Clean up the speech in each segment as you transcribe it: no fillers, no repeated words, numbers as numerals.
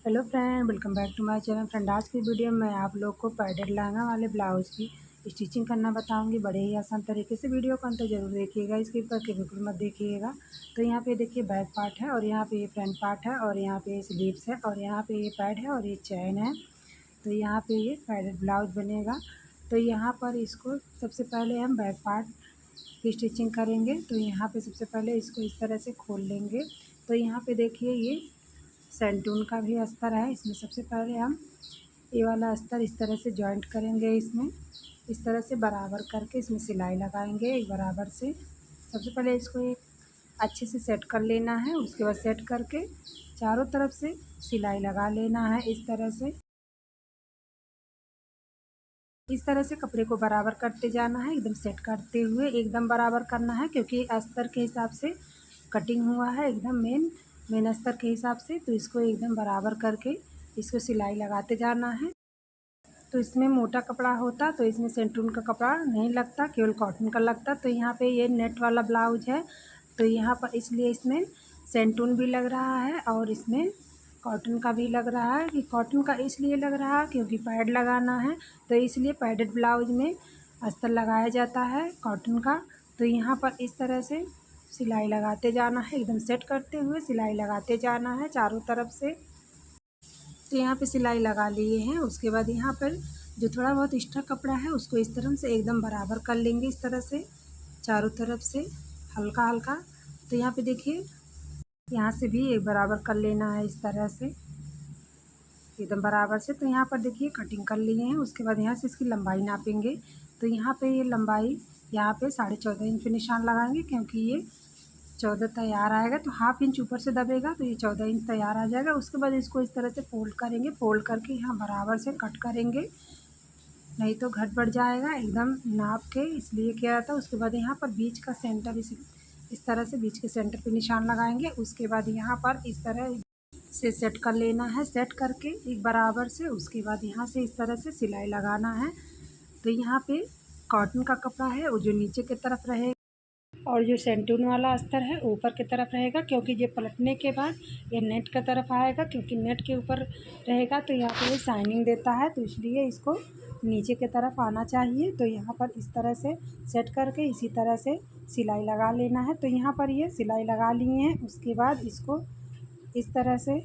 Hello friend, welcome back to my channel. Friend, आज की video में मैं आप लोग को पैडेड लहंगा वाले ब्लाउज़ की स्टिचिंग करना बताऊंगी। बड़े ही आसान तरीके से वीडियो को अंत तक जरूर देखिएगा, स्किप करके बिल्कुल मत देखिएगा। तो यहाँ पे देखिए बैक पार्ट है, और यहाँ पे ये फ्रंट पार्ट है, और यहाँ पे स्लीव्स है, और यहाँ पे ये पैड है, और ये चैन है। तो यहाँ पे ये पैडेड ब्लाउज बनेगा। तो यहाँ पर इसको सबसे पहले हम बैक पार्ट की स्टिचिंग करेंगे। तो यहाँ पे सबसे पहले इसको इस तरह से खोल लेंगे। तो यहाँ पे देखिए ये सेंटून का भी अस्तर है। इसमें सबसे पहले हम ये वाला अस्तर इस तरह से जॉइंट करेंगे। इसमें इस तरह से बराबर करके इसमें सिलाई लगाएंगे एक बराबर से। सबसे पहले इसको एक अच्छे से सेट कर लेना है। उसके बाद सेट करके चारों तरफ से सिलाई लगा लेना है। इस तरह से कपड़े को बराबर करते जाना है, एकदम सेट करते हुए एकदम बराबर करना है, क्योंकि अस्तर के हिसाब से कटिंग हुआ है एकदम मेन अस्तर के हिसाब से। तो इसको एकदम बराबर करके इसको सिलाई लगाते जाना है। तो इसमें मोटा कपड़ा होता तो इसमें सेंटून का कपड़ा नहीं लगता, केवल कॉटन का लगता। तो यहाँ पे ये नेट वाला ब्लाउज है, तो यहाँ पर इसलिए इसमें सेंटून भी लग रहा है और इसमें कॉटन का भी लग रहा है। कि कॉटन का इसलिए लग रहा है क्योंकि पैड लगाना है, तो इसलिए पैडेड ब्लाउज में अस्तर लगाया जाता है कॉटन का। तो यहाँ पर इस तरह से सिलाई लगाते जाना है, एकदम सेट करते हुए सिलाई लगाते जाना है चारों तरफ से। तो यहाँ पे सिलाई लगा लिए हैं। उसके बाद यहाँ पर जो थोड़ा बहुत एक्स्ट्रा कपड़ा है उसको इस तरह से एकदम बराबर कर लेंगे, इस तरह से चारों तरफ से हल्का हल्का। तो यहाँ पे देखिए यहाँ से भी एक बराबर कर लेना है इस तरह से एकदम बराबर से। तो यहाँ पर देखिए कटिंग कर लिए हैं। उसके बाद यहाँ से इसकी लंबाई नापेंगे। तो यहाँ पे ये लंबाई यहाँ पे 14.5 इंच पे निशान लगाएंगे, क्योंकि ये 14 तैयार आएगा। तो हाफ इंच ऊपर से दबेगा तो ये 14 इंच तैयार आ जाएगा। उसके बाद इसको इस तरह से फोल्ड करेंगे, फोल्ड करके यहाँ बराबर से कट करेंगे, नहीं तो घट बढ़ जाएगा एकदम नाप के, इसलिए किया जाता है। उसके बाद यहाँ पर बीच का सेंटर इस तरह से बीच के सेंटर पे निशान लगाएंगे। उसके बाद यहाँ पर इस तरह से सेट कर लेना है, सेट करके एक बराबर से। उसके बाद यहाँ से इस तरह से सिलाई लगाना है। तो यहाँ पे कॉटन का कपड़ा है वो जो नीचे की तरफ रहेगा, और जो सेंटून वाला अस्तर है ऊपर की तरफ रहेगा, क्योंकि ये पलटने के बाद ये नेट की तरफ आएगा। क्योंकि नेट के ऊपर रहेगा तो यहाँ पर ये शाइनिंग देता है, तो इसलिए इसको नीचे की तरफ आना चाहिए। तो यहाँ पर इस तरह से सेट करके इसी तरह से सिलाई लगा लेना है। तो यहाँ पर ये सिलाई लगा लिए हैं। उसके बाद इसको इस तरह से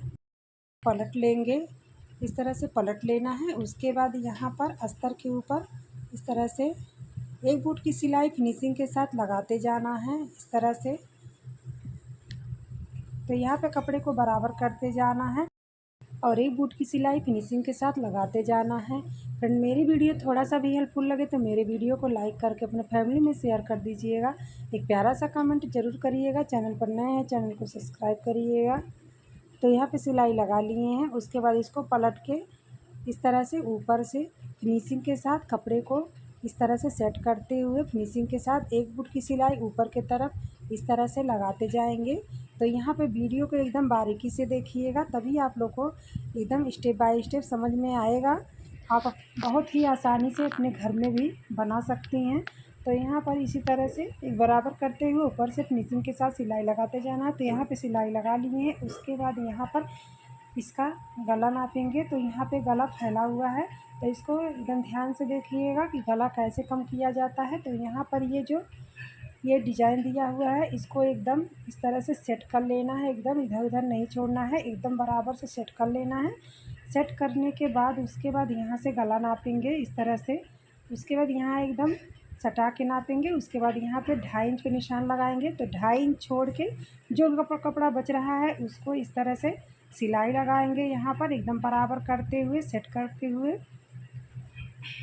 पलट लेंगे, इस तरह से पलट लेना है। उसके बाद यहाँ पर अस्तर के ऊपर इस तरह से एक बूट की सिलाई फिनिशिंग के साथ लगाते जाना है इस तरह से। तो यहाँ पे कपड़े को बराबर करते जाना है और एक बूट की सिलाई फिनिशिंग के साथ लगाते जाना है। फ्रेंड, मेरी वीडियो थोड़ा सा भी हेल्पफुल लगे तो मेरे वीडियो को लाइक करके अपने फैमिली में शेयर कर दीजिएगा। एक प्यारा सा कमेंट जरूर करिएगा। चैनल पर नए हैं चैनल को सब्सक्राइब करिएगा। तो यहाँ पे सिलाई लगा लिए हैं। उसके बाद इसको पलट के इस तरह से ऊपर से फिनिशिंग के साथ कपड़े को इस तरह से सेट करते हुए फिनिशिंग के साथ एक बूट की सिलाई ऊपर की तरफ इस तरह से लगाते जाएंगे। तो यहाँ पे वीडियो को एकदम बारीकी से देखिएगा, तभी आप लोग को एकदम स्टेप बाय स्टेप समझ में आएगा। आप बहुत ही आसानी से अपने घर में भी बना सकती हैं। तो यहाँ पर इसी तरह से एक बराबर करते हुए ऊपर से फिनिशिंग के साथ सिलाई लगाते जाना है। तो यहाँ पे सिलाई लगा लिए हैं। उसके बाद यहाँ पर इसका गला नापेंगे। तो यहाँ पे गला फैला हुआ है, तो इसको एकदम ध्यान से देखिएगा कि गला कैसे कम किया जाता है। तो यहाँ पर ये डिजाइन दिया हुआ है, इसको एकदम इस तरह से सेट कर लेना है, एकदम इधर उधर नहीं छोड़ना है, एकदम बराबर से सेट कर लेना है। सेट करने के बाद उसके बाद यहाँ से गला नापेंगे इस तरह से। उसके बाद यहाँ एकदम सटा के नापेंगे। उसके बाद यहाँ पे 2.5 इंच पे निशान लगाएंगे। तो 2.5 इंच छोड़ के जो कपड़ा बच रहा है उसको इस तरह से सिलाई लगाएंगे, यहाँ पर एकदम बराबर करते हुए सेट करते हुए।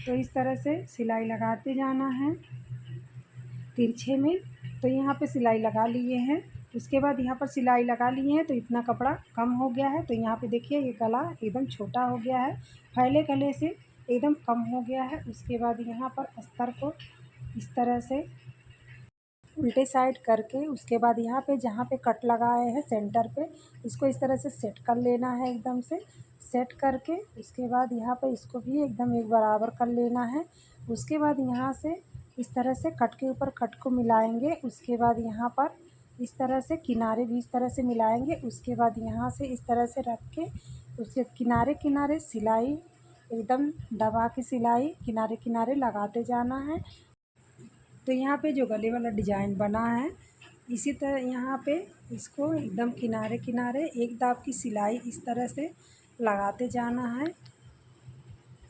तो इस तरह से सिलाई लगाते जाना है तिरछे में। तो यहाँ पे सिलाई लगा लिए हैं। उसके बाद यहाँ पर सिलाई लगा लिए हैं तो इतना कपड़ा कम हो गया है। तो यहाँ पे देखिए ये गला एकदम छोटा हो गया है, फैले गले से एकदम कम हो गया है। उसके बाद यहाँ पर अस्तर को इस तरह से उल्टे साइड करके उसके बाद यहाँ पे जहाँ पे कट लगाए हैं सेंटर पे इसको इस तरह से सेट कर लेना है, एकदम से सेट करके उसके बाद यहाँ पे इसको भी एकदम एक बराबर कर लेना है। उसके बाद यहाँ से इस तरह से कट के ऊपर कट को मिलाएंगे। उसके बाद यहाँ पर इस तरह से किनारे भी इस तरह से मिलाएंगे। उसके बाद यहाँ से इस तरह से रख के उसके किनारे किनारे सिलाई एकदम दबा के सिलाई किनारे किनारे लगाते जाना है। तो यहाँ पे जो गले वाला डिज़ाइन बना है इसी तरह यहाँ पे इसको एकदम किनारे किनारे एक दाब की सिलाई इस तरह से लगाते जाना है।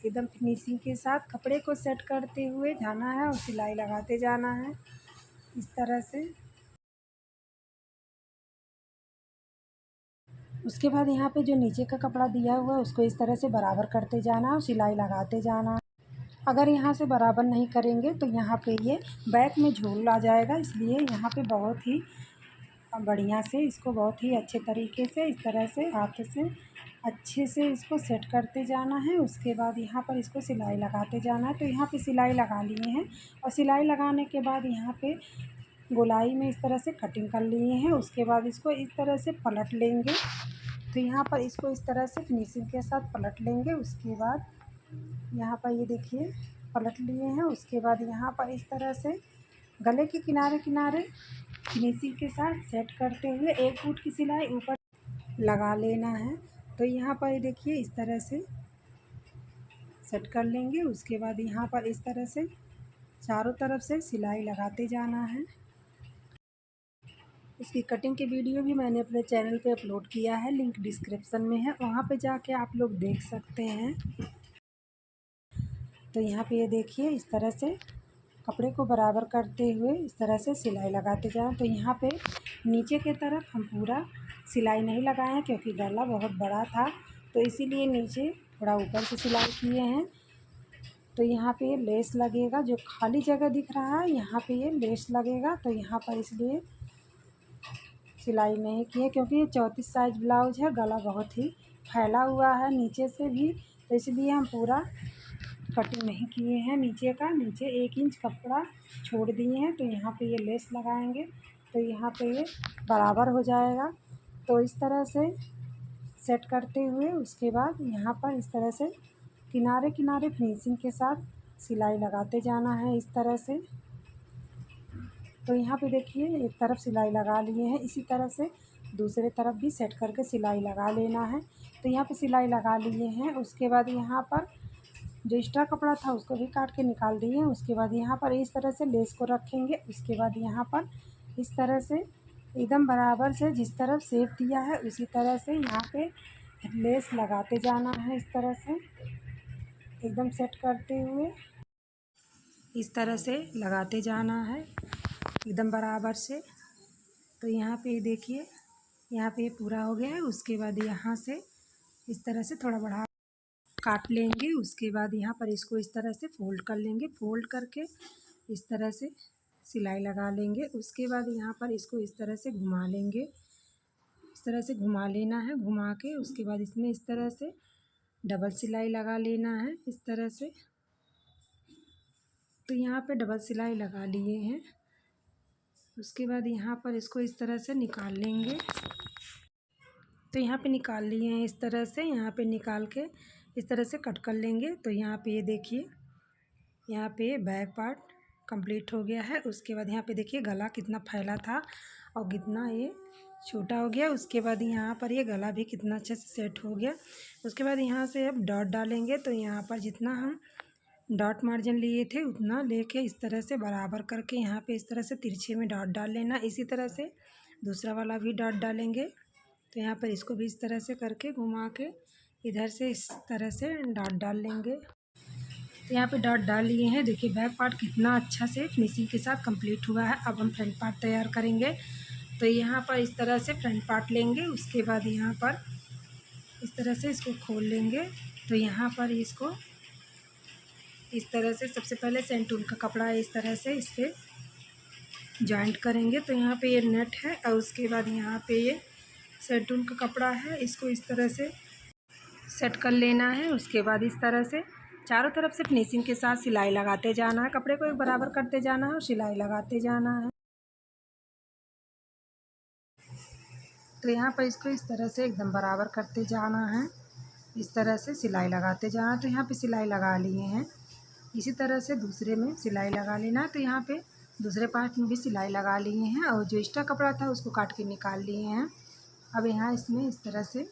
एकदम फिनिशिंग के साथ कपड़े को सेट करते हुए जाना है और सिलाई लगाते जाना है इस तरह से। उसके बाद यहाँ पे जो नीचे का कपड़ा दिया हुआ है उसको इस तरह से बराबर करते जाना और सिलाई लगाते जाना। अगर यहाँ से बराबर नहीं करेंगे तो यहाँ पे ये बैक में झूल आ जाएगा, इसलिए यहाँ पे बहुत ही बढ़िया से इसको बहुत ही अच्छे तरीके से इस तरह से हाथ से अच्छे से इसको सेट करते जाना है। उसके बाद यहाँ पर इसको सिलाई लगाते जाना है। तो यहाँ पे सिलाई लगा लिए हैं और सिलाई लगाने के बाद यहाँ पे गोलाई में इस तरह से कटिंग कर लिए हैं। उसके बाद इसको इस तरह से पलट लेंगे। तो यहाँ पर इसको इस तरह से फिनिशिंग के साथ पलट लेंगे। उसके बाद यहाँ पर ये देखिए पलट लिए हैं। उसके बाद यहाँ पर इस तरह से गले के किनारे किनारे फिनिशिंग के साथ सेट करते हुए 1 फुट की सिलाई ऊपर लगा लेना है। तो यहाँ पर ये देखिए इस तरह से सेट कर लेंगे। उसके बाद यहाँ पर इस तरह से चारों तरफ से सिलाई लगाते जाना है। इसकी कटिंग की वीडियो भी मैंने अपने चैनल पे अपलोड किया है, लिंक डिस्क्रिप्शन में है, वहाँ पे जाके आप लोग देख सकते हैं। तो यहाँ पे ये देखिए इस तरह से कपड़े को बराबर करते हुए इस तरह से सिलाई लगाते जाएं। तो यहाँ पे नीचे की तरफ हम पूरा सिलाई नहीं लगाए हैं क्योंकि गला बहुत बड़ा था, तो इसीलिए नीचे थोड़ा ऊपर से सिलाई किए हैं। तो यहाँ पे लेस लगेगा, जो खाली जगह दिख रहा है यहाँ पे ये लेस लगेगा, तो यहाँ पर इसलिए सिलाई नहीं किए क्योंकि ये 34 साइज ब्लाउज है, गला बहुत ही फैला हुआ है नीचे से भी, तो इसलिए हम पूरा कटिंग नहीं किए हैं। नीचे 1 इंच कपड़ा छोड़ दिए हैं। तो यहाँ पे ये लेस लगाएंगे तो यहाँ पे ये बराबर हो जाएगा। तो इस तरह से सेट करते हुए उसके बाद यहाँ पर इस तरह से किनारे किनारे फिनिशिंग के साथ सिलाई लगाते जाना है इस तरह से। तो यहाँ पे देखिए एक तरफ सिलाई लगा लिए हैं, इसी तरह से दूसरे तरफ भी सेट करके सिलाई लगा लेना है। तो यहाँ पे सिलाई लगा लिए हैं। उसके बाद यहाँ पर जो एक्स्ट्रा कपड़ा था उसको भी काट के निकाल दिए हैं। उसके बाद यहाँ पर इस तरह से लेस को रखेंगे। उसके बाद यहाँ पर इस तरह से एकदम बराबर से जिस तरफ शेप दिया है उसी तरह से यहाँ पे लेस लगाते जाना है इस तरह से एकदम सेट करते हुए इस तरह से लगाते जाना है एकदम बराबर से। तो यहाँ पे देखिए यहाँ पे पूरा हो गया है। उसके बाद यहाँ से इस तरह से थोड़ा बढ़ा काट लेंगे। उसके बाद यहाँ पर इसको इस तरह से फ़ोल्ड कर लेंगे, फ़ोल्ड करके इस तरह से सिलाई लगा लेंगे। उसके बाद यहाँ पर इसको इस तरह से घुमा लेंगे, इस तरह से घुमा लेना है। घुमा के उसके बाद इसमें इस तरह से डबल सिलाई लगा लेना है इस तरह से। तो यहाँ पे डबल सिलाई लगा लिए हैं। उसके बाद यहाँ पर इसको इस तरह से निकाल लेंगे। तो यहाँ पे निकाल लिए हैं इस तरह से, यहाँ पे निकाल के इस तरह से कट कर लेंगे। तो यहाँ पे ये देखिए यहाँ पे बैक पार्ट कंप्लीट हो गया है। उसके बाद यहाँ पे देखिए गला कितना फैला था और कितना ये छोटा हो गया। उसके बाद यहाँ पर ये गला भी कितना अच्छे से सेट हो गया। उसके बाद यहाँ से अब डॉट डालेंगे। तो यहाँ पर जितना हम डॉट मार्जिन लिए थे उतना लेके इस तरह से बराबर करके यहाँ पे इस तरह से तिरछे में डॉट डाल लेना। इसी तरह से दूसरा वाला भी डॉट डालेंगे। तो यहाँ पर इसको भी इस तरह से करके घुमा के इधर से इस तरह से डॉट डाल लेंगे। तो यहाँ पे डॉट डाल लिए हैं। देखिए बैक पार्ट कितना अच्छा से फिनिशिंग के साथ कंप्लीट हुआ है। अब हम फ्रंट पार्ट तैयार करेंगे। तो यहाँ पर इस तरह से फ्रंट पार्ट लेंगे। उसके बाद यहाँ पर इस तरह से इसको खोल लेंगे। तो यहाँ पर इसको इस तरह से सबसे पहले सेंटून का कपड़ा है इस तरह से इस पर जॉइंट करेंगे। तो यहाँ पे ये नेट है और उसके बाद यहाँ पे ये सेंटून का कपड़ा है, इसको इस तरह से सेट कर लेना है। उसके बाद इस तरह से चारों तरफ से फिनिशिंग के साथ सिलाई लगाते जाना है। कपड़े को एक बराबर करते जाना है और सिलाई लगाते जाना है। तो यहाँ पर इसको इस तरह से एकदम बराबर करते जाना है, इस तरह से सिलाई लगाते जाना। तो यहाँ पे सिलाई लगा लिए हैं। इसी तरह से दूसरे में सिलाई लगा लेना। तो यहाँ पे दूसरे पार्ट में भी सिलाई लगा लिए हैं और जो एक्स्ट्रा कपड़ा था उसको काट के निकाल लिए हैं। अब यहाँ इसमें इस तरह से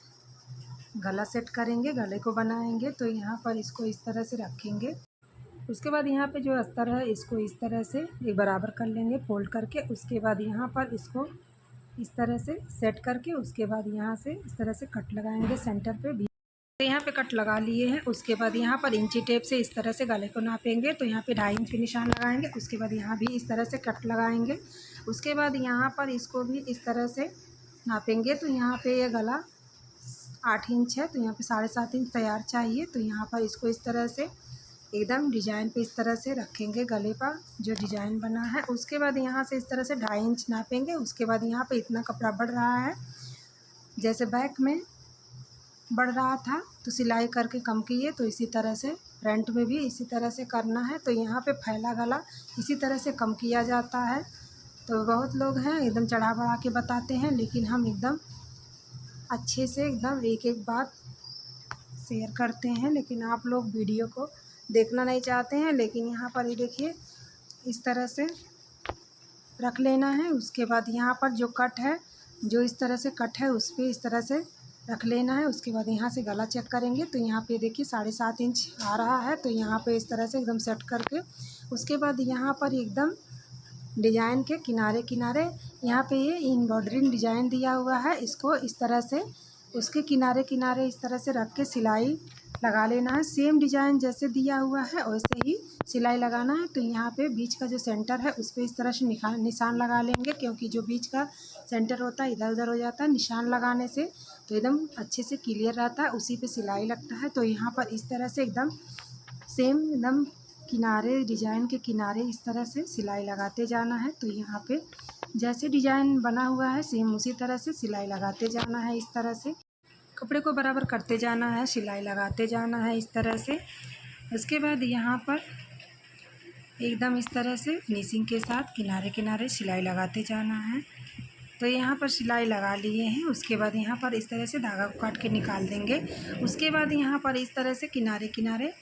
गला सेट करेंगे, गले को बनाएंगे। तो यहाँ पर इसको इस तरह से रखेंगे। उसके बाद यहाँ पे जो अस्तर है इसको इस तरह से एक बराबर कर लेंगे फोल्ड करके। उसके बाद यहाँ पर इसको इस तरह से सेट करके उसके बाद यहाँ से इस तरह से कट लगाएंगे सेंटर पे भी। तो यहाँ पे कट लगा लिए हैं। उसके बाद यहाँ पर इंची टेप से इस तरह से गले को नापेंगे। तो यहाँ पे 2.5 इंच के निशान लगाएंगे। उसके बाद यहाँ भी इस तरह से कट लगाएंगे। उसके बाद यहाँ पर इसको भी इस तरह से नापेंगे। तो यहाँ पे ये गला 8 इंच है, तो यहाँ पे 7.5 इंच तैयार चाहिए। तो यहाँ पर इसको इस तरह से एकदम डिजाइन पे इस तरह से रखेंगे गले पर जो डिजाइन बना है। उसके बाद यहाँ से इस तरह से 2.5 इंच नापेंगे। उसके बाद यहाँ पे इतना कपड़ा बढ़ रहा है, जैसे बैक में बढ़ रहा था तो सिलाई करके कम किए, तो इसी तरह से फ्रंट में भी इसी तरह से करना है। तो यहाँ पे फैला गला इसी तरह से कम किया जाता है। तो बहुत लोग हैं एकदम चढ़ा बढ़ा के बताते हैं, लेकिन हम एकदम अच्छे से एकदम एक एक बात शेयर करते हैं। लेकिन आप लोग वीडियो को देखना नहीं चाहते हैं। लेकिन यहाँ पर ये देखिए इस तरह से रख लेना है। उसके बाद यहाँ पर जो कट है, जो इस तरह से कट है उस पर इस तरह से रख लेना है। उसके बाद यहाँ से गला चेक करेंगे। तो यहाँ पे देखिए 7.5 इंच आ रहा है। तो यहाँ पे इस तरह से एकदम सेट करके उसके बाद यहाँ पर एकदम डिजाइन के किनारे किनारे यहाँ पे ये एम्ब्रॉयडरी डिजाइन दिया हुआ है, इसको इस तरह से उसके किनारे किनारे इस तरह से रख के सिलाई लगा लेना है। सेम डिजाइन जैसे दिया हुआ है वैसे ही सिलाई लगाना है। तो यहाँ पे बीच का जो सेंटर है उस पर इस तरह से निशान लगा लेंगे, क्योंकि जो बीच का सेंटर होता है इधर उधर हो जाता है। निशान लगाने से तो एकदम अच्छे से क्लियर रहता है, उसी पे सिलाई लगता है। तो यहाँ पर इस तरह से एकदम सेम एकदम किनारे डिजाइन के किनारे इस तरह से सिलाई लगाते जाना है। तो यहाँ पे जैसे डिजाइन बना हुआ है सेम उसी तरह से सिलाई लगाते जाना है। इस तरह से कपड़े को बराबर करते जाना है, सिलाई लगाते जाना है इस तरह से। उसके बाद यहाँ पर एकदम इस तरह से फिनिशिंग के साथ किनारे किनारे सिलाई लगाते जाना है। तो यहाँ पर सिलाई लगा लिए हैं। उसके बाद यहाँ पर इस तरह से धागा को काट के निकाल देंगे। उसके बाद यहाँ पर इस तरह से किनारे किनारे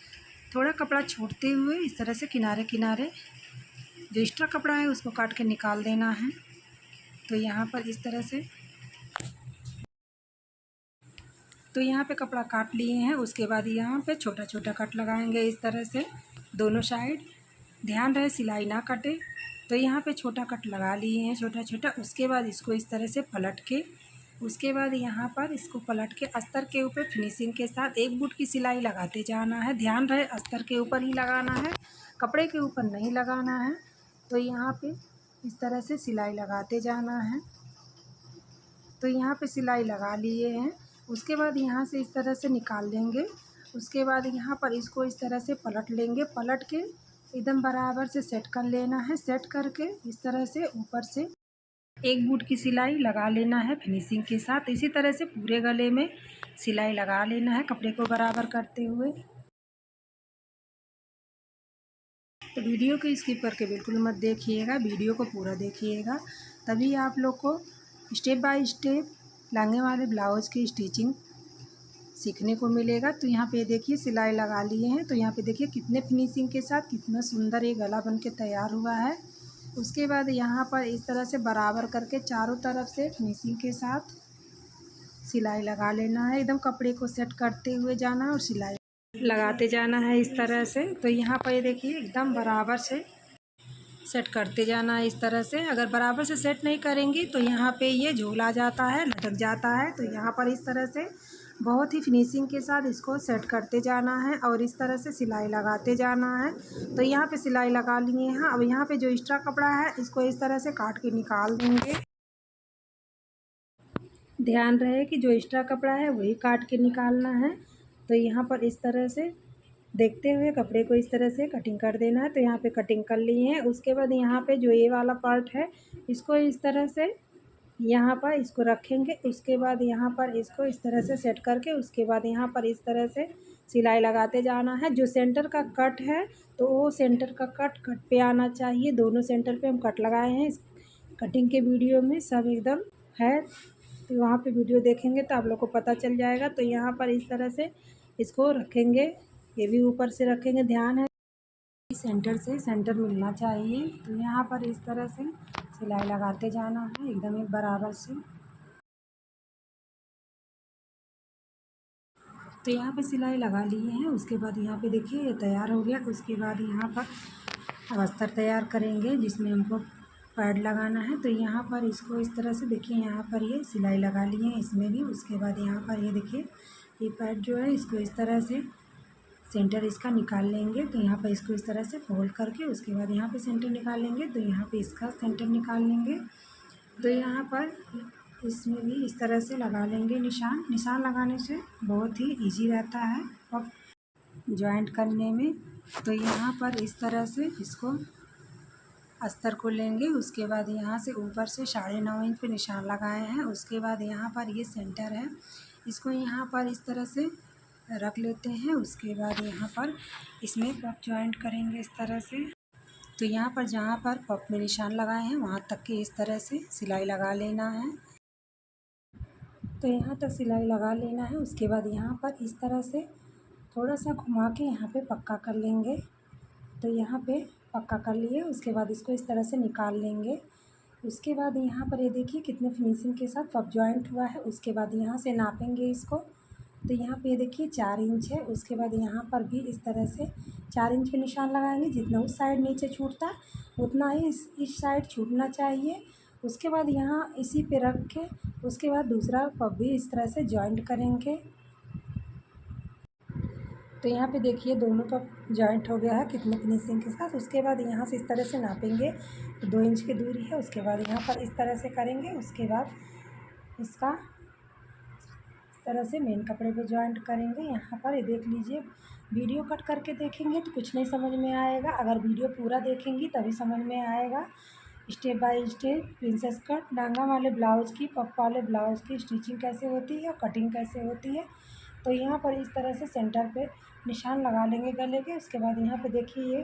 थोड़ा कपड़ा छोड़ते हुए इस तरह से किनारे किनारे जो एक्स्ट्रा कपड़ा है उसको काट के निकाल देना है। तो यहाँ पर इस तरह से तो यहाँ पे कपड़ा काट लिए हैं। उसके बाद यहाँ पे छोटा छोटा कट लगाएंगे इस तरह से दोनों साइड। ध्यान रहे सिलाई ना कटे। तो यहाँ पे छोटा कट लगा लिए हैं छोटा छोटा। उसके बाद इसको इस तरह से पलट के उसके बाद यहाँ पर इसको पलट के अस्तर के ऊपर फिनिशिंग के साथ एक बूट की सिलाई लगाते जाना है। ध्यान रहे अस्तर के ऊपर ही लगाना है, कपड़े के ऊपर नहीं लगाना है। तो यहाँ पे इस तरह से सिलाई लगाते जाना है। तो यहाँ पे सिलाई लगा लिए हैं। उसके बाद यहाँ से इस तरह से निकाल लेंगे। उसके बाद यहाँ पर इसको इस तरह से पलट लेंगे, पलट के एकदम बराबर से सेट कर लेना है। सेट करके इस तरह से ऊपर से एक बूट की सिलाई लगा लेना है फिनिशिंग के साथ। इसी तरह से पूरे गले में सिलाई लगा लेना है कपड़े को बराबर करते हुए। तो वीडियो को स्किप करके बिल्कुल मत देखिएगा, वीडियो को पूरा देखिएगा, तभी आप लोग को स्टेप बाय स्टेप लहंगे वाले ब्लाउज की स्टिचिंग सीखने को मिलेगा। तो यहाँ पे देखिए सिलाई लगा लिए हैं। तो यहाँ पे देखिए कितने फिनिशिंग के साथ कितना सुंदर ये गला बन के तैयार हुआ है। उसके बाद यहाँ पर इस तरह से बराबर करके चारों तरफ से फिनिशिंग के साथ सिलाई लगा लेना है। एकदम कपड़े को सेट करते हुए जाना है और सिलाई लगाते जाना है इस तरह से। तो यहाँ पर ये देखिए एकदम बराबर से सेट करते जाना है इस तरह से। अगर बराबर से सेट नहीं करेंगी तो यहाँ पे ये झोल आ जाता है, लटक जाता है। तो यहाँ पर इस तरह से बहुत ही फिनिशिंग के साथ इसको सेट करते जाना है और इस तरह से सिलाई लगाते जाना है। तो यहाँ पे सिलाई लगा लिए हैं। अब यहाँ पे जो एक्स्ट्रा कपड़ा है इसको इस तरह से काट के निकाल देंगे। ध्यान रहे कि जो एक्स्ट्रा कपड़ा है वही काट के निकालना है। तो यहाँ पर इस तरह से देखते हुए कपड़े को इस तरह से कटिंग कर देना है। तो यहाँ पे कटिंग कर ली है। उसके बाद यहाँ पे जो ये वाला पार्ट है इसको इस तरह से यहाँ पर इसको रखेंगे। उसके बाद यहाँ पर इसको इस तरह से सेट करके उसके बाद यहाँ पर इस तरह से सिलाई लगाते जाना है। जो सेंटर का कट है तो वो सेंटर का कट पे आना चाहिए। दोनों सेंटर पे हम कट लगाए हैं। इस कटिंग के वीडियो में सब एकदम है, तो वहाँ पे वीडियो देखेंगे तो आप लोग को पता चल जाएगा। तो यहाँ पर इस तरह से इसको रखेंगे, ये भी ऊपर से रखेंगे। ध्यान है सेंटर से सेंटर मिलना चाहिए। तो यहाँ पर इस तरह से सिलाई लगाते जाना है एकदम एक बराबर से। तो यहाँ पे सिलाई लगा लिए हैं। उसके बाद यहाँ पे देखिए ये तैयार हो गया। उसके बाद यहाँ पर अब अस्तर तैयार करेंगे जिसमें हमको पैड लगाना है। तो यहाँ पर इसको इस तरह से देखिए, यहाँ पर ये सिलाई लगा लिए हैं इसमें भी। उसके बाद यहाँ पर ये देखिए ये पैड जो है इसको इस तरह से सेंटर इसका निकाल लेंगे। तो यहाँ पर इसको इस तरह से फोल्ड करके उसके बाद यहाँ पे सेंटर निकाल लेंगे। तो यहाँ पे इसका सेंटर निकाल लेंगे। तो यहाँ पर इसमें भी इस तरह से लगा लेंगे निशान। निशान लगाने से बहुत ही इजी रहता है और जॉइंट करने में। तो यहाँ पर इस तरह से इसको अस्तर को लेंगे। उसके बाद यहाँ से ऊपर से 9.5 इंच पे निशान लगाए हैं। उसके बाद यहाँ पर ये सेंटर है, इसको यहाँ पर इस तरह से रख लेते हैं। उसके बाद यहाँ पर इसमें पफ जॉइंट करेंगे इस तरह से। तो यहाँ पर जहाँ पर पफ में निशान लगाए हैं वहाँ तक के इस तरह से सिलाई लगा लेना है। तो यहाँ तक सिलाई लगा लेना है। उसके बाद यहाँ पर इस तरह से थोड़ा सा घुमा के यहाँ पे पक्का कर लेंगे। तो यहाँ पे पक्का कर लिए। उसके बाद इसको इस तरह से निकाल लेंगे। उसके बाद यहाँ पर ये देखिए कितने फिनिशिंग के साथ पफ जॉइंट हुआ है। उसके बाद यहाँ से नापेंगे इसको। तो यहाँ पे ये देखिए 4 इंच है। उसके बाद यहाँ पर भी इस तरह से 4 इंच के निशान लगाएंगे। जितना उस साइड नीचे छूटता है उतना ही इस साइड छूटना चाहिए। उसके बाद यहाँ इसी पे रख के उसके बाद दूसरा पफ भी इस तरह से जॉइंट करेंगे। तो यहाँ पे देखिए दोनों पफ जॉइंट हो गया है कितने फिनिशिंग के साथ। उसके बाद यहाँ से इस तरह से नापेंगे तो 2 इंच की दूरी है। उसके बाद यहाँ पर इस तरह से करेंगे। उसके बाद इसका इस तरह से मेन कपड़े पे जॉइंट करेंगे। यहाँ पर ये देख लीजिए, वीडियो कट करके देखेंगे तो कुछ नहीं समझ में आएगा, अगर वीडियो पूरा देखेंगी तभी समझ में आएगा। Step by step princess cut lehenga वाले ब्लाउज़ की, पफ वाले ब्लाउज़ की स्टिचिंग कैसे होती है और कटिंग कैसे होती है। तो यहाँ पर इस तरह से सेंटर पे निशान लगा लेंगे गले के। उसके बाद यहाँ पे देखिए ये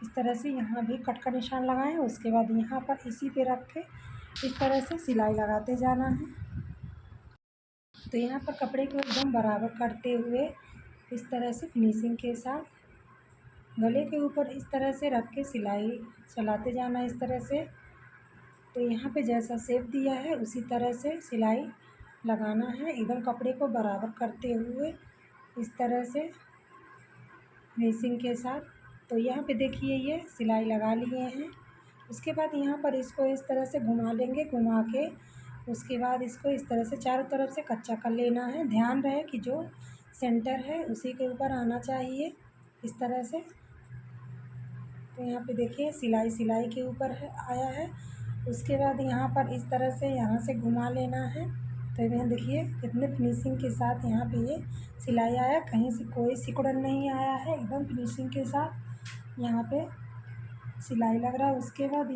इस तरह से यहाँ भी कट का निशान लगाएं। उसके बाद यहाँ पर इसी पे रख के इस तरह से सिलाई लगाते जाना है। तो यहाँ पर कपड़े को एकदम बराबर करते हुए इस तरह से फिनिशिंग के साथ गले के ऊपर इस तरह से रख के सिलाई चलाते जाना इस तरह से। तो यहाँ पे जैसा शेप दिया है उसी तरह से सिलाई लगाना है, एकदम कपड़े को बराबर करते हुए इस तरह से फिनिशिंग के साथ। तो यहाँ पे देखिए ये सिलाई लगा लिए हैं। उसके बाद यहाँ पर इसको इस तरह से घुमा लेंगे, घुमा के उसके बाद इसको इस तरह से चारों तरफ से कच्चा कर लेना है। ध्यान रहे कि जो सेंटर है उसी के ऊपर आना चाहिए इस तरह से। तो यहाँ पे देखिए सिलाई के ऊपर है आया है। उसके बाद यहाँ पर इस तरह से यहाँ से घुमा लेना है। तो यहाँ देखिए कितने फिनिशिंग के साथ यहाँ पे ये सिलाई आया, कहीं से कोई सिकुड़न नहीं आया है, एकदम फिनिशिंग के साथ यहाँ पे सिलाई लग रहा है। उसके बाद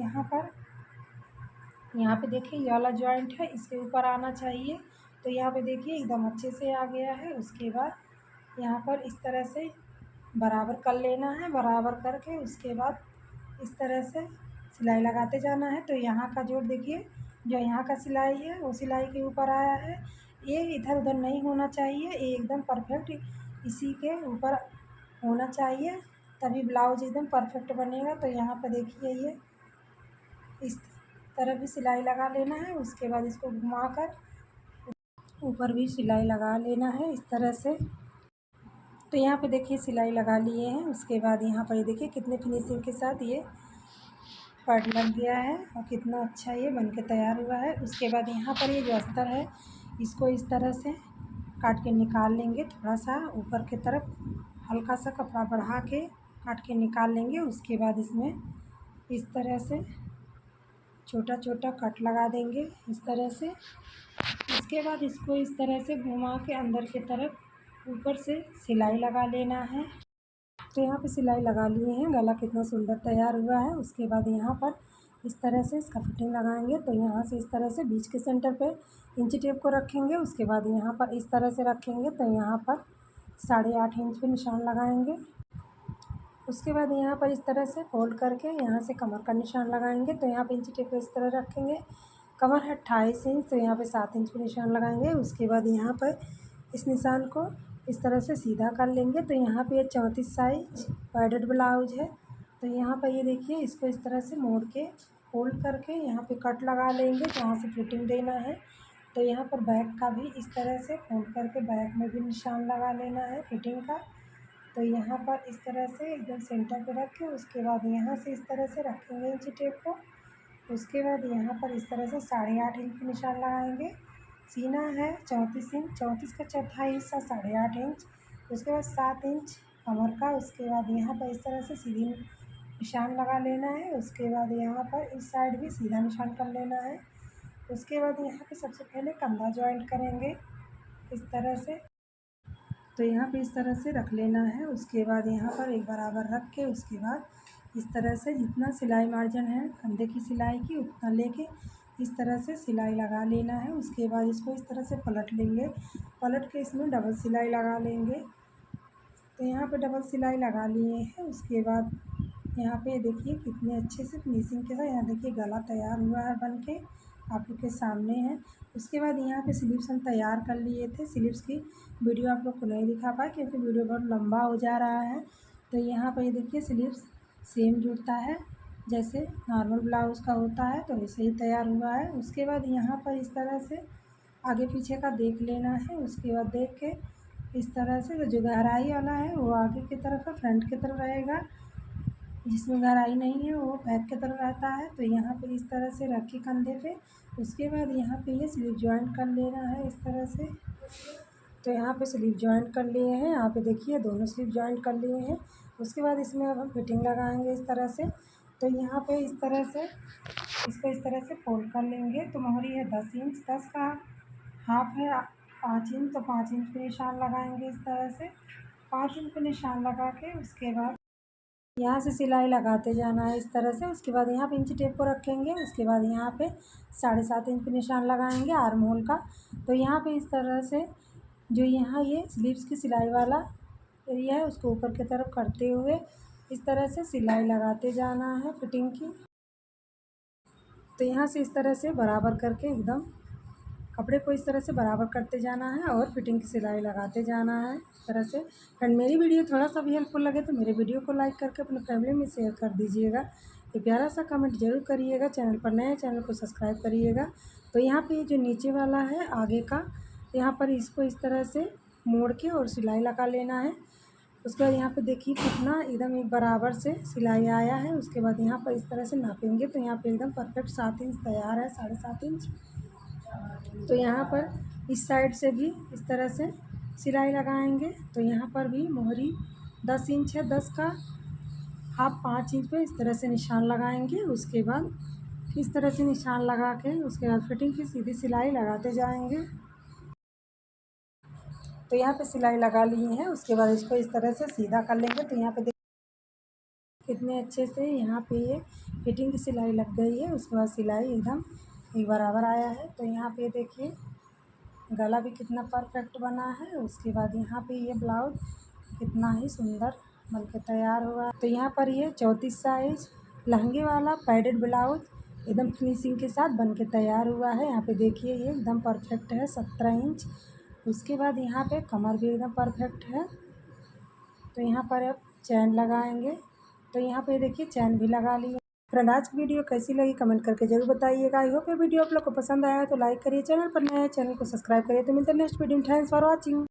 यहाँ पे देखिए ये वाला जॉइंट है इसके ऊपर आना चाहिए। तो यहाँ पे देखिए एकदम अच्छे से आ गया है। उसके बाद यहाँ पर इस तरह से बराबर कर लेना है, बराबर करके उसके बाद इस तरह से सिलाई लगाते जाना है। तो यहाँ का जोड़ देखिए, जो यहाँ का सिलाई है वो सिलाई के ऊपर आया है, ये इधर उधर नहीं होना चाहिए, ये एकदम परफेक्ट इसी के ऊपर होना चाहिए, तभी ब्लाउज एकदम परफेक्ट बनेगा। तो यहाँ पर देखिए ये इस तरह भी सिलाई लगा लेना है। उसके बाद इसको घुमाकर ऊपर भी सिलाई लगा लेना है इस तरह से। तो यहाँ पे देखिए सिलाई लगा लिए हैं। उसके बाद यहाँ पर ये देखिए कितने फिनिशिंग के साथ ये पड़ लग गया है और कितना अच्छा ये बन के तैयार हुआ है। उसके बाद यहाँ पर ये जो अस्तर है इसको इस तरह से काट के निकाल लेंगे, थोड़ा सा ऊपर की तरफ हल्का सा कपड़ा बढ़ा के काट के निकाल लेंगे। उसके बाद इसमें इस तरह से छोटा छोटा कट लगा देंगे इस तरह से। उसके बाद इसको इस तरह से घुमा के अंदर की तरफ ऊपर से सिलाई लगा लेना है। तो यहाँ पे सिलाई लगा लिए हैं, गला कितना सुंदर तैयार हुआ है। उसके बाद यहाँ पर इस तरह से इसका फिटिंग लगाएंगे। तो यहाँ से इस तरह से बीच के सेंटर पे इंची टेप को रखेंगे। उसके बाद यहाँ पर इस तरह से रखेंगे। तो यहाँ पर 8.5 इंच पे निशान लगाएंगे। उसके बाद यहाँ पर इस तरह से फोल्ड करके यहाँ से कमर का निशान लगाएंगे। तो यहाँ पे इंची टेप को इस तरह रखेंगे। कमर है 28 इंच, तो यहाँ पे 7 इंच पे निशान लगाएंगे। उसके बाद यहाँ पर इस निशान को इस तरह से सीधा कर लेंगे। तो यहाँ पे ये 34 साइज पैडेड ब्लाउज है। तो यहाँ पर ये देखिए इसको इस तरह से मोड़ के फोल्ड करके यहाँ पे कट लगा लेंगे जहाँ से फिटिंग देना है। तो यहाँ पर बैक का भी इस तरह से फोल्ड करके बैक में भी निशान लगा लेना है फिटिंग का। तो यहाँ पर इस तरह से एकदम सेंटर पे रख के उसके बाद यहाँ से इस तरह से रखेंगे इंची टेप को। उसके बाद यहाँ पर इस तरह से 8.5 इंच की निशान लगाएंगे। सीना है 34 इंच, 34 का चौथाई हिस्सा 8.5 इंच। उसके बाद 7 इंच कमर का। उसके बाद यहाँ पर इस तरह से सीधी निशान लगा लेना है। उसके बाद यहाँ पर इस साइड भी सीधा निशान कर लेना है। उसके बाद यहाँ पे सबसे पहले कंधा जॉइंट करेंगे इस तरह से। तो यहाँ पे इस तरह से रख लेना है। उसके बाद यहाँ पर एक बराबर रख के उसके बाद इस तरह से जितना सिलाई मार्जिन है कंधे की सिलाई की उतना लेके इस तरह से सिलाई लगा लेना है। उसके बाद इसको इस तरह से पलट लेंगे, पलट के इसमें डबल सिलाई लगा लेंगे। तो यहाँ पे डबल सिलाई लगा लिए हैं। उसके बाद यहाँ पे देखिए कितने अच्छे से फिनिशिंग के साथ यहाँ देखिए गला तैयार हुआ है बन के आप लोग के सामने है। उसके बाद यहाँ पे स्लीव्स हम तैयार कर लिए थे। स्लीव्स की वीडियो आप लोग को नहीं दिखा पाए क्योंकि वीडियो बहुत लंबा हो जा रहा है। तो यहाँ पर ये देखिए स्लीव्स सेम जुड़ता है जैसे नॉर्मल ब्लाउज़ का होता है, तो वैसे ही तैयार हुआ है। उसके बाद यहाँ पर इस तरह से आगे पीछे का देख लेना है। उसके बाद देख के इस तरह से जो गहराई वाला है वो आगे की तरफ है, फ्रंट की तरफ रहेगा। जिसमें गहराई नहीं है वो बैक की तरफ रहता है। तो यहाँ पे इस तरह से रखी कंधे पे। उसके बाद यहाँ पे ये स्लीव जॉइंट कर लेना है इस तरह से। तो यहाँ पे स्लीव जॉइंट कर लिए हैं, यहाँ पे देखिए दोनों स्लीव जॉइंट कर लिए हैं। उसके बाद इसमें अब हम फिटिंग लगाएंगे इस तरह से। तो यहाँ पे इस तरह से इसको इस तरह से फोल्ड कर लेंगे। तो मोहरी है 10 इंच, 10 का हाफ है 5 इंच, तो 5 इंच पे निशान लगाएंगे इस तरह से। 5 इंच पे निशान लगा के उसके बाद यहाँ से सिलाई लगाते जाना है इस तरह से। उसके बाद यहाँ पे इंची टेप को रखेंगे। उसके बाद यहाँ पे 7.5 इंच पे निशान लगाएंगे आर्म होल का। तो यहाँ पे इस तरह से जो यहाँ ये स्लीव्स की सिलाई वाला एरिया है उसको ऊपर की तरफ करते हुए इस तरह से सिलाई लगाते जाना है फिटिंग की। तो यहाँ से इस तरह से बराबर करके एकदम कपड़े को इस तरह से बराबर करते जाना है और फिटिंग की सिलाई लगाते जाना है इस तरह से। एंड मेरी वीडियो थोड़ा सा भी हेल्पफुल लगे तो मेरे वीडियो को लाइक करके अपने फैमिली में शेयर कर दीजिएगा। एक प्यारा सा कमेंट जरूर करिएगा। चैनल पर नए चैनल को सब्सक्राइब करिएगा। तो यहाँ पे जो नीचे वाला है आगे का, यहाँ पर इसको इस तरह से मोड़ के और सिलाई लगा लेना है। उसके बाद यहाँ पे देखिए कितना एकदम एक बराबर से सिलाई आया है। उसके बाद यहाँ पर इस तरह से नापेंगे तो यहाँ पे एकदम परफेक्ट 7 इंच तैयार है, 7.5 इंच। तो यहाँ पर इस साइड से भी इस तरह से सिलाई लगाएंगे। तो यहाँ पर भी मोहरी 10 इंच है, 10 का हाफ 5 इंच पे इस तरह से निशान लगाएंगे। उसके बाद इस तरह से निशान लगा के उसके बाद फिटिंग की सीधी सिलाई लगाते जाएंगे। तो यहाँ पे सिलाई लगा लिए हैं। उसके बाद इसको इस तरह से सीधा कर लेंगे। तो यहाँ पे कितने अच्छे से यहाँ पे ये फिटिंग की सिलाई लग गई है। उसके बाद सिलाई एकदम एक बराबर आया है। तो यहाँ पे देखिए गला भी कितना परफेक्ट बना है। उसके बाद यहाँ पे ये ब्लाउज कितना ही सुंदर बनके तैयार हुआ। तो यहाँ पर ये 34 साइज लहंगे वाला पैडेड ब्लाउज एकदम फिनिशिंग के साथ बनके तैयार हुआ है। यहाँ पे देखिए ये एकदम परफेक्ट है 17 इंच। उसके बाद यहाँ पे कमर भी एकदम परफेक्ट है। तो यहाँ पर अब चैन लगाएंगे। तो यहाँ पे देखिए चैन भी लगा लिए। फ्रेंड आज की वीडियो कैसी लगी कमेंट करके जरूर बताइएगा। आई होप ये वीडियो आप लोग को पसंद आया है तो लाइक करिए, चैनल पर नया है चैनल को सब्सक्राइब करिए। तो मिलते हैं नेक्स्ट वीडियो में। Thanks for watching.